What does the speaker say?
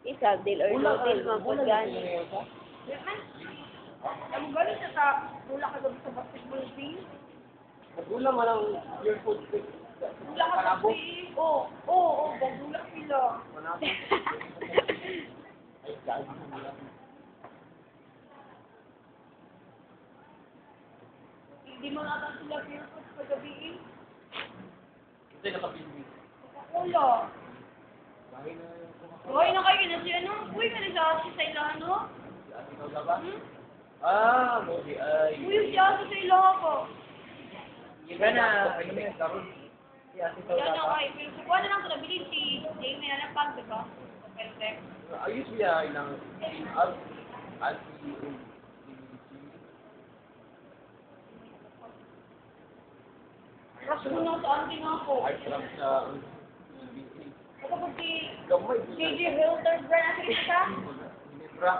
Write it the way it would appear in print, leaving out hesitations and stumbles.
Isa, deal or no deal, mapod gani. Ang galing sa ta, wala ka gabi sa basketball team. Magulang mo lang your food. Wala ka gabi. Oo, bagula sila. Hindi mo natin sila barefoot sa gabi. Hindi nakapilbi. Wala. Bahay na yung Hoy, nakayo na si ano? Uy, ka na sa ilahan, no? ikaw ka ba? Ah, movie ay. Uy, si Asa sa ilahan ko. Iba na, ayun na, karoon. Si Ate Tawla Yan pa. ako eh. Pero kukuha na lang ko nabili si Jamie na napag, diba? Perfect. Ayos siya ilang up at Rush mo na sa auntie nga ako. ay sarap sa Kapag si gamay. JJ Hilter brand, nakikita ka? Ginebra.